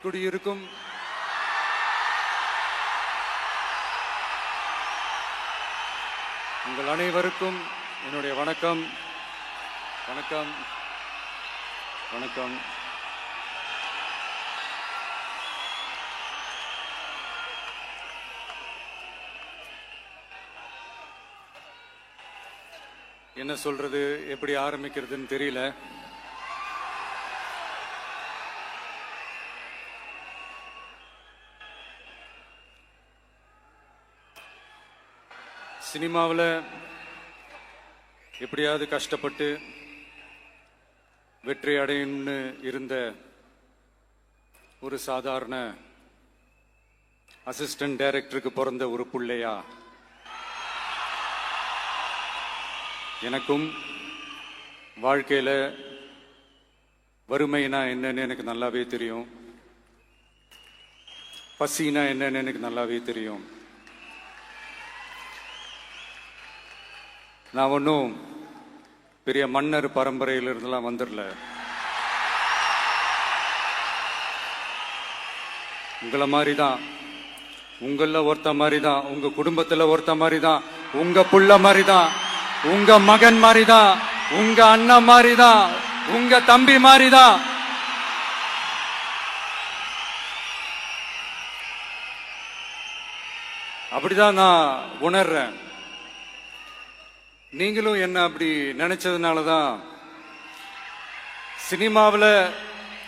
குடியிருக்கும் உங்கள் அனைவருக்கும் என்னுடைய வணக்கம். வணக்கம் வணக்கம். என்ன சொல்றது, எப்படி ஆரம்பிக்கிறதுன்னு தெரியல. சினிமாவில் எப்படியாவது கஷ்டப்பட்டு வெற்றி அடையணும்னு இருந்த ஒரு சாதாரண அசிஸ்டன்ட் டைரக்டருக்கு பிறந்த ஒரு பிள்ளையா எனக்கும் வாழ்க்கையில் வறுமைனா என்னன்னு எனக்கு நல்லாவே தெரியும், பசினா என்னன்னு எனக்கு நல்லாவே தெரியும். நான் ஒன்றும் பெரிய மன்னர் பரம்பரையிலிருந்துலாம் வந்துடல. உங்களை மாதிரி தான், உங்களில் ஒருத்த மாதிரி தான், உங்க குடும்பத்தில் ஒருத்த மாதிரி தான், உங்க புள்ள மாதிரி தான், உங்க மகன் மாதிரி தான், உங்க அண்ணன் மாதிரி தான், உங்க தம்பி மாதிரி தான். அப்படிதான் நான் உணர்றேன். நீங்களும் என்ன அப்படி நினைச்சதுனால தான் சினிமாவில்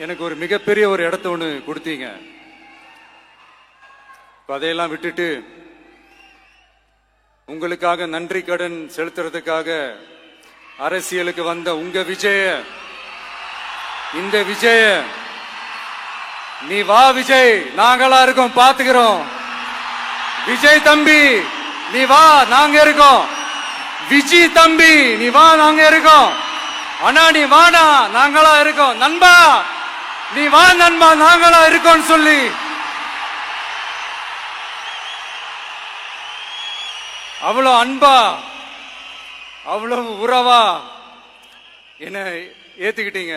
எனக்கு ஒரு மிகப்பெரிய ஒரு இடத்த ஒன்று கொடுத்தீங்க. அதையெல்லாம் விட்டுட்டு உங்களுக்காக நன்றி கடன் செலுத்துறதுக்காக அரசியலுக்கு வந்த உங்க விஜய, இந்த விஜய, நீ வா விஜய், நாங்களா இருக்கோம், பாத்துக்கிறோம். விஜய் தம்பி நீ வா, நாங்க இருக்கோம். விஜி தம்பி நீ வா, நாங்க இருக்கோம். அண்ணா நீ வாடா, நாங்களா இருக்கோம். நண்பா நீ வா நண்பா, நாங்களா இருக்கோம் சொல்லி அவ்வளவு அன்பா, அவ்வளவு உறவா என்ன ஏத்துக்கிட்டீங்க.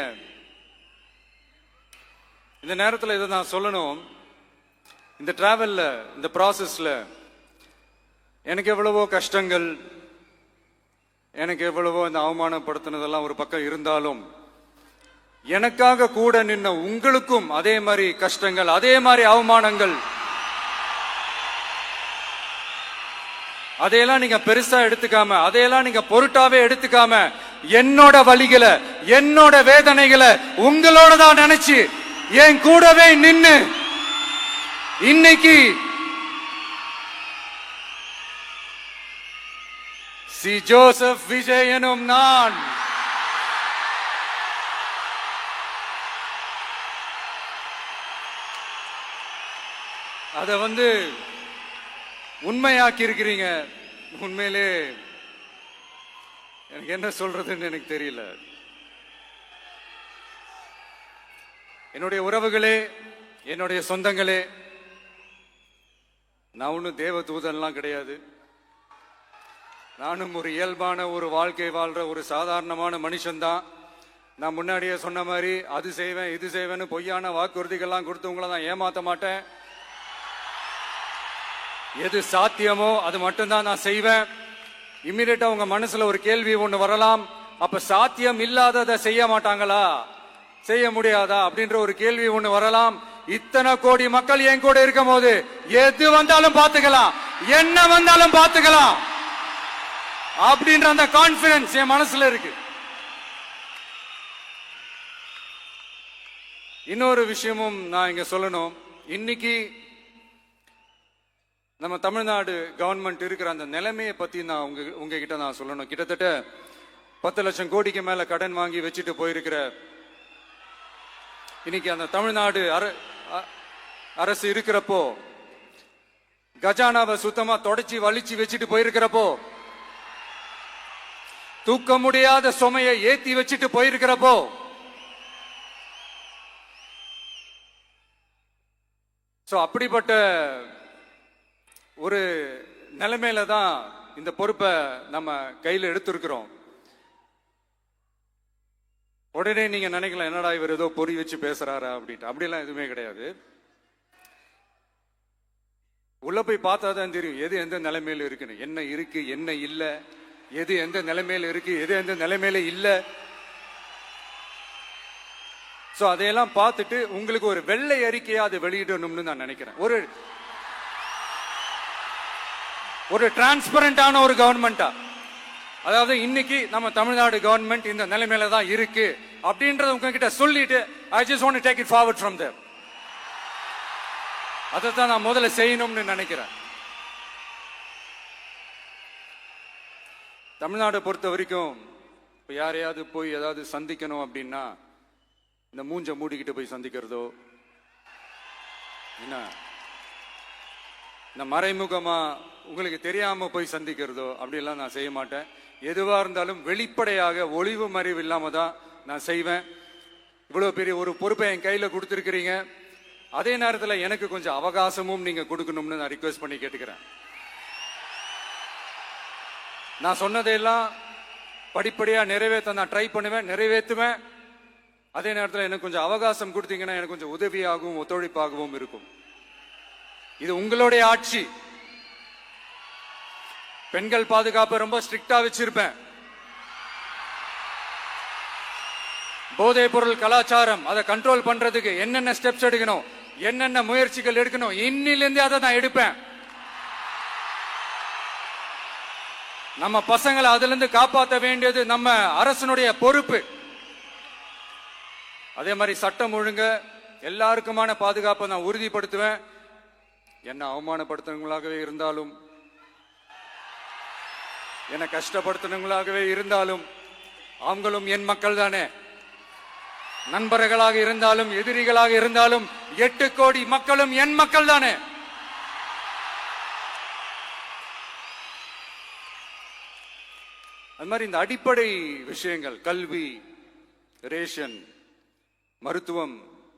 இந்த நேரத்தில் இதை நான் சொல்லணும். இந்த டிராவல்ல, இந்த ப்ராசஸ்ல எனக்கு எவ்வளவோ கஷ்டங்கள், எனக்கு எவ்வளவோ இந்த அவமானப்படுத்தினதெல்லாம் ஒரு பக்கம் இருந்தாலும், எனக்காக கூட நின்ன உங்களுக்கும் அதே மாதிரி கஷ்டங்கள், அதே மாதிரி அவமானங்கள், அதையெல்லாம் நீங்க பெருசா எடுத்துக்காம, அதையெல்லாம் நீங்க பொருட்டாவே எடுத்துக்காம, என்னோட வலிகளை, என்னோட வேதனைகளை உங்களோட தான் நினைச்சு என் கூடவே நின்னு இன்னைக்கு சி ஜோசப் விஜய் எனும் நான் அத உண்மையாக்கி இருக்கிறீங்க. உண்மையிலே எனக்கு என்ன சொல்றதுன்னு எனக்கு தெரியல. என்னுடைய உறவுகளே, என்னுடைய சொந்தங்களே, நான் ஒன்றும் தேவ தூதன்லாம் கிடையாது. நானும் ஒரு இயல்பான ஒரு வாழ்க்கை வாழ்ற ஒரு சாதாரணமான மனுஷன்தான். நான் முன்னாடியே சொன்ன மாதிரி அது செய்வேன் இது செய்வேன்னு பொய்யான வாக்குறுதிகள்லாம் கொடுத்தவங்கள நான் ஏமாத்த மாட்டேன். எது சாத்தியமோ அது மட்டும்தான் நான் செய்வேன். இம்மிடியட்டா உங்க மனசுல ஒரு கேள்வி ஒண்ணு வரலாம், அப்ப சாத்தியம் இல்லாததை செய்ய மாட்டாங்களா, செய்ய முடியாதா அப்படின்ற ஒரு கேள்வி ஒண்ணு வரலாம். இத்தனை கோடி மக்கள் என் கூட இருக்கும் போது எது வந்தாலும் பாத்துக்கலாம், என்ன வந்தாலும் பாத்துக்கலாம் அப்படின்ற அந்த கான்பிடன்ஸ் என் மனசுல இருக்கு. இன்னொரு விஷயமும் நான் இங்க சொல்லணும். இன்னைக்கு நம்ம தமிழ்நாடு கவர்மெண்ட் இருக்கிற அந்த நிலைமையை பத்தி நான் உங்ககிட்ட நான் சொல்லணும். கிட்டத்தட்ட 10 லட்சம் கோடிக்கு மேல கடன் வாங்கி வச்சுட்டு போயிருக்கிற இன்னைக்கு அந்த தமிழ்நாடு அரசு இருக்கிறப்போ, கஜானாவை சுத்தமா தொடச்சி வலிச்சு வச்சுட்டு போயிருக்கிறப்போ, தூக்க முடியாத சுமையை ஏத்தி வச்சுட்டு போயிருக்கிறப்போ, அப்படிப்பட்ட ஒரு நிலைமையில தான் இந்த பொறுப்பை நம்ம கையில் எடுத்திருக்கிறோம். உடனே நீங்க நினைக்கலாம், என்னடா இவர் ஏதோ பொறி வச்சு பேசுறாரா அப்படின்ட்டு. அப்படிலாம் எதுவுமே கிடையாது. உள்ள போய் பார்த்தா தான் தெரியும் எது எந்த நிலைமையில இருக்குன்னு, என்ன இருக்கு என்ன இல்ல, எது எந்த நிலைமையில இருக்கு எது எந்த நிலைமையில இல்ல. சோ அதையெல்லாம் பார்த்துட்டு உங்களுக்கு ஒரு வெள்ளை அறிக்கையா அதை வெளியிடணும்னு நான் நினைக்கிறேன். ஒரு டிரான்ஸ்பரண்டான ஒரு கவர்மெண்டா, அதாவது இன்னைக்கு நம்ம தமிழ்நாடு கவர்மெண்ட் இந்த நிலைமையில தான் இருக்கு அப்படின்றத உங்ககிட்ட சொல்லிட்டு I just want to take it forward from there. அதைத்தான் நான் முதல்ல செய்யணும்னு நினைக்கிறேன். தமிழ்நாட்டை பொறுத்த வரைக்கும் இப்போ யாரையாவது போய் ஏதாவது சந்திக்கணும் அப்படின்னா இந்த மூஞ்ச மூடிக்கிட்டு போய் சந்திக்கிறதோ, என்ன இந்த மறைமுகமா உங்களுக்கு தெரியாம போய் சந்திக்கிறதோ அப்படியெல்லாம் நான் செய்ய மாட்டேன். எதுவா இருந்தாலும் வெளிப்படையாக ஒளிவு மறைவு இல்லாம தான் நான் செய்வேன். இவ்வளவு பெரிய ஒரு பொறுப்பை என் கையில கொடுத்துருக்கிறீங்க. அதே நேரத்தில் எனக்கு கொஞ்சம் அவகாசமும் நீங்க கொடுக்கணும்னு நான் ரிக்வெஸ்ட் பண்ணி கேட்டுக்கிறேன். நான் சொன்னதையெல்லாம் படிப்படியா நிறைவேற்ற நான் ட்ரை பண்ணுவேன், நிறைவேற்றுவேன். அதே நேரத்தில் எனக்கு கொஞ்சம் அவகாசம் கொடுத்தீங்கன்னா எனக்கு கொஞ்சம் உதவியாகவும் ஒத்துழைப்பாகவும் இருக்கும். இது உங்களுடைய ஆட்சி. பெண்கள் பாதுகாப்பை ரொம்ப ஸ்ட்ரிக்டா வச்சிருப்பேன். போதைப் பொருள் கலாச்சாரம் அதை கண்ட்ரோல் பண்றதுக்கு என்னென்ன ஸ்டெப்ஸ் எடுக்கணும், என்னென்ன முயற்சிகள் எடுக்கணும், இன்னிலிருந்து அதை நான் எடுப்பேன். நம்ம பசங்களை அதுல இருந்து காப்பாற்ற வேண்டியது நம்ம அரசனுடைய பொறுப்பு. அதே மாதிரி சட்டம் ஒழுங்கு எல்லாருக்குமான பாதுகாப்பை நான் உறுதிப்படுத்துவேன். என்ன அவமானப்படுத்துறவங்களாகவே இருந்தாலும், என்ன கஷ்டப்படுத்துறவங்களாகவே இருந்தாலும் அவங்களும் என் மக்கள் தானே. நண்பர்களாக இருந்தாலும் எதிரிகளாக இருந்தாலும் 8 கோடி மக்களும் என் மக்கள் தானே. அது மாதிரி இந்த அடிப்படை விஷயங்கள், கல்வி, ரேஷன், மருத்துவம்,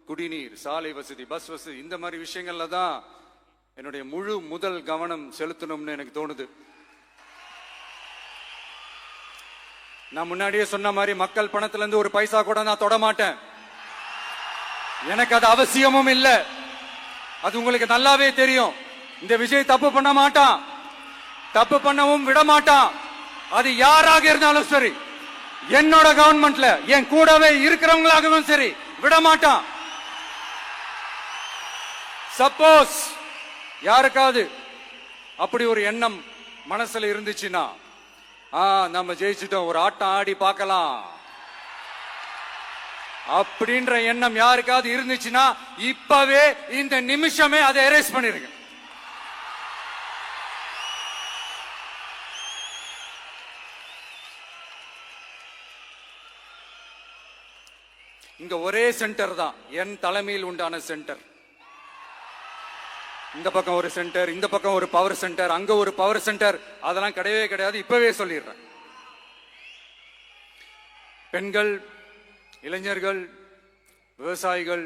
குடிநீர், சாலை வசதி, பஸ் வசதி, இந்த மாதிரி விஷயங்கள்ல தான் என்னுடைய முதல் கவனம் செலுத்தணும்னு எனக்கு தோணுது. நான் முன்னாடியே சொன்ன மாதிரி மக்கள் பணத்துல இருந்து ஒரு பைசா கூட நான் தொட மாட்டேன். எனக்கு அது அவசியமும் இல்லை. அது உங்களுக்கு நல்லாவே தெரியும். இந்த விஜய் தப்பு பண்ண மாட்டான், தப்பு பண்ணவும் விட மாட்டான். அது யாராக இருந்தாலும் சரி, என்னோட கவர்மெண்ட்ல என் கூடவே இருக்கிறவங்களாகவும் சரி விட மாட்டான். சப்போஸ் யாருக்காவது அப்படி ஒரு எண்ணம் மனசுல இருந்துச்சுன்னா, நம்ம ஜெயிச்சிட்டோம், ஒரு ஆட்டம் ஆடி பார்க்கலாம் அப்படின்ற எண்ணம் யாருக்காவது இருந்துச்சுன்னா இப்பவே இந்த நிமிஷமே அதை எரேஸ் பண்ணிருங்க. இங்க ஒரே சென்டர் தான், என் தலைமையில் உண்டான சென்டர். இந்த பக்கம் ஒரு சென்டர், இந்த பக்கம் ஒரு பவர் சென்டர், அங்க ஒரு பவர் சென்டர், அதெல்லாம் கிடையவே கிடையாது. இப்பவே சொல்லிடுறேன். பெண்கள், இளைஞர்கள், விவசாயிகள்,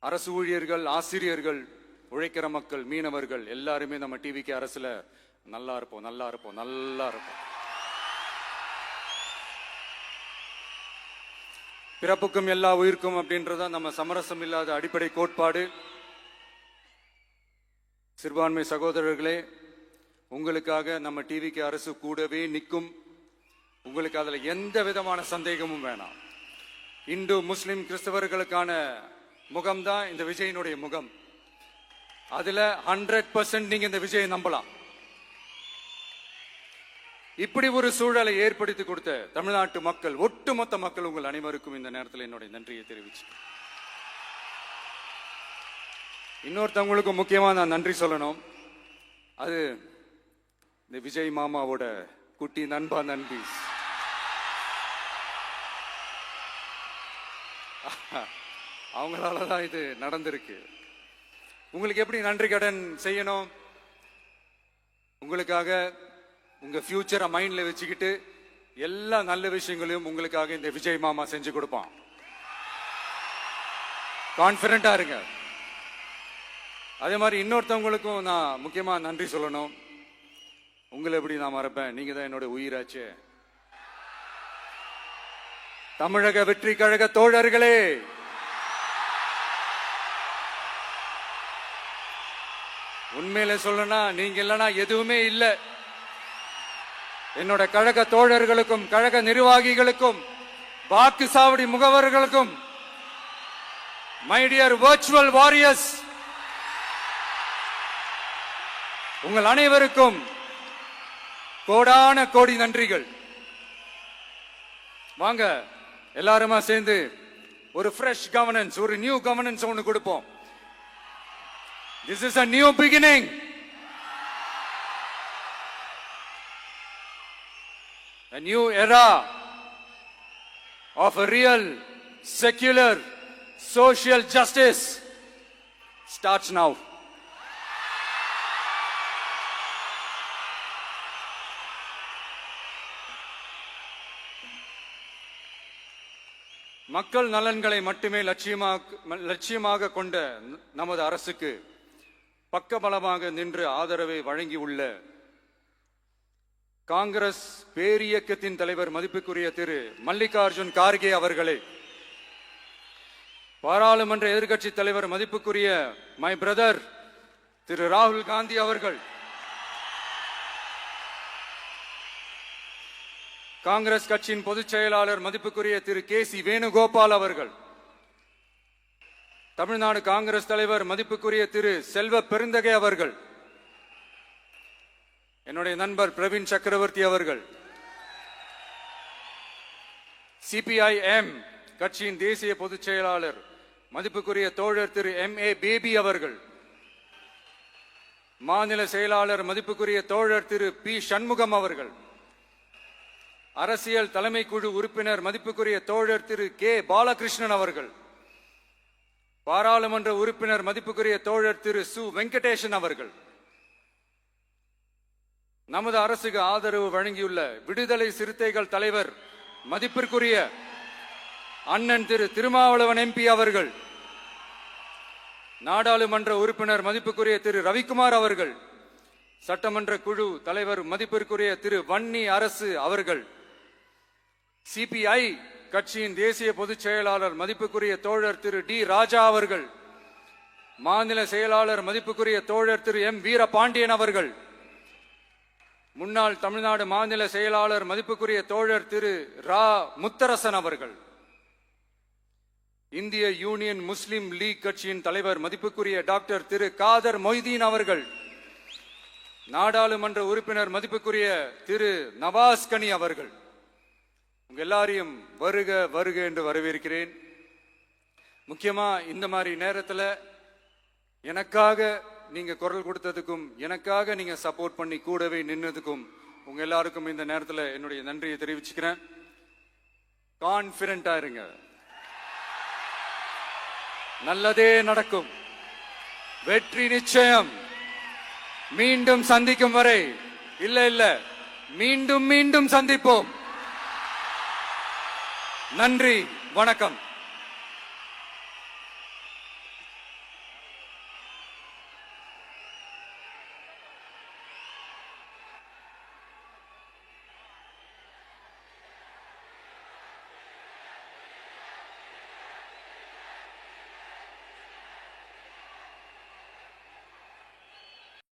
அரசு ஊழியர்கள், ஆசிரியர்கள், உழைக்கிற மக்கள், மீனவர்கள் எல்லாருமே நம்ம டிவிக்கு அரசுல நல்லா இருப்போம், நல்லா இருப்போம், நல்லா இருப்போம். பிறப்புக்கும் எல்லா உயிர்க்கும் அப்படின்றத நம்ம சமரசம் இல்லாத அடிப்படை கோட்பாடு. சிறுபான்மை சகோதரர்களே, உங்களுக்காக நம்ம டிவிக்கு அரசு கூடவே நிற்கும். உங்களுக்கு அதுல எந்த விதமான சந்தேகமும் வேணாம். இந்து, முஸ்லிம், கிறிஸ்தவர்களுக்கான முகம்தான் இந்த விஜயனுடைய முகம். அதுல 100% நீங்க இந்த விஜயை நம்பலாம். இப்படி ஒரு சூழலை ஏற்படுத்தி கொடுத்த தமிழ்நாட்டு மக்கள், ஒட்டுமொத்த மக்கள், உங்கள் அனைவருக்கும் இந்த நேரத்தில் என்னுடைய நன்றியை தெரிவிச்சு, இன்னொருத்தவங்களுக்கு முக்கியமா நான் நன்றி சொல்லணும். அது இந்த விஜய் மாமாவோட குட்டி நண்பா, நண்பி. அவங்களாலதான் இது நடந்திருக்கு. உங்களுக்கு எப்படி நன்றி கடன் செய்யணும்? உங்களுக்காக உங்க ஃபியூச்சரை மைண்ட்ல வச்சுக்கிட்டு எல்லா நல்ல விஷயங்களையும் உங்களுக்காக இந்த விஜய் மாமா செஞ்சு கொடுப்பான். கான்பிடண்டா இருங்க. அதே மாதிரி இன்னொருத்தவங்களுக்கும் நான் முக்கியமா நன்றி சொல்லணும். உங்களை எப்படி நான் மறப்பேன்? நீங்க தான் என்னோட உயிராச்சே. தமிழக வெற்றி கழக தோழர்களே, உண்மையில சொல்லனா நீங்க இல்லனா எதுவுமே இல்ல. என்னோட கழக தோழர்களுக்கும் கழக நிர்வாகிகளுக்கும் வாக்கு சாவடி முகவர்களுக்கும், மை டியர் வர்ச்சுவல் வாரியர்ஸ், உங்கள் அனைவருக்கும் கோடான கோடி நன்றிகள். வாங்க எல்லாருமா சேர்ந்து ஒரு ஃப்ரெஷ் கவர்னன்ஸ், ஒரு நியூ கவர்னன்ஸ் ஒன்னு கொடுப்போம். This is a new beginning. A new era of a real, secular, social justice starts now. மக்கள் நலன்களை மட்டுமே லட்சியமாக கொண்ட நமது அரசுக்கு பக்கபலமாக நின்று ஆதரவை வழங்கியுள்ள காங்கிரஸ் பேரியக்கத்தின் தலைவர் மதிப்புக்குரிய திரு மல்லிகார்ஜுன் கார்கே அவர்களை, பாராளுமன்ற எதிர்க்கட்சி தலைவர் மதிப்புக்குரிய மை பிரதர் திரு ராகுல் காந்தி அவர்கள், காங்கிரஸ் கட்சியின் பொதுச் செயலாளர் மதிப்புக்குரிய திரு கே.சி. வேணுகோபால் அவர்கள், தமிழ்நாடு காங்கிரஸ் தலைவர் மதிப்புக்குரிய திரு செல்வ பெருந்தகை அவர்கள், என்னுடைய நண்பர் பிரவீன் சக்கரவர்த்தி அவர்கள், சிபிஐஎம் கட்சியின் தேசிய பொதுச் செயலாளர் மதிப்புக்குரிய தோழர் திரு M.A. பேபி அவர்கள், மாநில செயலாளர் மதிப்புக்குரிய தோழர் திரு பி. சண்முகம் அவர்கள், அரசியல் தலைமை குழு உறுப்பினர் மதிப்புக்குரிய தோழர் திரு கே. பாலகிருஷ்ணன் அவர்கள், பாராளுமன்ற உறுப்பினர் மதிப்புக்குரிய தோழர் திரு சு. வெங்கடேசன் அவர்கள், நமது அரசுக்கு ஆதரவு வழங்கியுள்ள விடுதலை சிறுத்தைகள் தலைவர் மதிப்பிற்குரிய அண்ணன் திரு திருமாவளவன் MP அவர்கள், நாடாளுமன்ற உறுப்பினர் மதிப்புக்குரிய திரு ரவிக்குமார் அவர்கள், சட்டமன்ற குழு தலைவர் மதிப்பிற்குரிய திரு வன்னி அரசு அவர்கள், சிபிஐ கட்சியின் தேசிய பொதுச் செயலாளர் மதிப்புக்குரிய தோழர் திரு டி. ராஜா அவர்கள், மாநில செயலாளர் மதிப்புக்குரிய தோழர் திரு M. வீரபாண்டியன் அவர்கள், முன்னாள் தமிழ்நாடு மாநில செயலாளர் மதிப்புக்குரிய தோழர் திரு ரா. முத்தரசன் அவர்கள், இந்திய யூனியன் முஸ்லிம் லீக் கட்சியின் தலைவர் மதிப்புக்குரிய டாக்டர் திரு காதர் மொய்தீன் அவர்கள், நாடாளுமன்ற உறுப்பினர் மதிப்புக்குரிய திரு நவாஸ் கனி அவர்கள், உங்க எல்லாரையும் வருக வருக என்று வரவேற்கிறேன். முக்கியமா இந்த மாதிரி நேரத்தில் எனக்காக நீங்க குரல் கொடுத்ததுக்கும், எனக்காக நீங்க சப்போர்ட் பண்ணி கூடவே நின்னதுக்கும் உங்க எல்லாருக்கும் இந்த நேரத்தில் என்னுடைய நன்றியை தெரிவிச்சுக்கிறேன். கான்பிடண்டா இருங்க, நல்லதே நடக்கும், வெற்றி நிச்சயம். மீண்டும் சந்திக்கும் வரை இல்ல மீண்டும் மீண்டும் சந்திப்போம். நன்றி, வணக்கம்.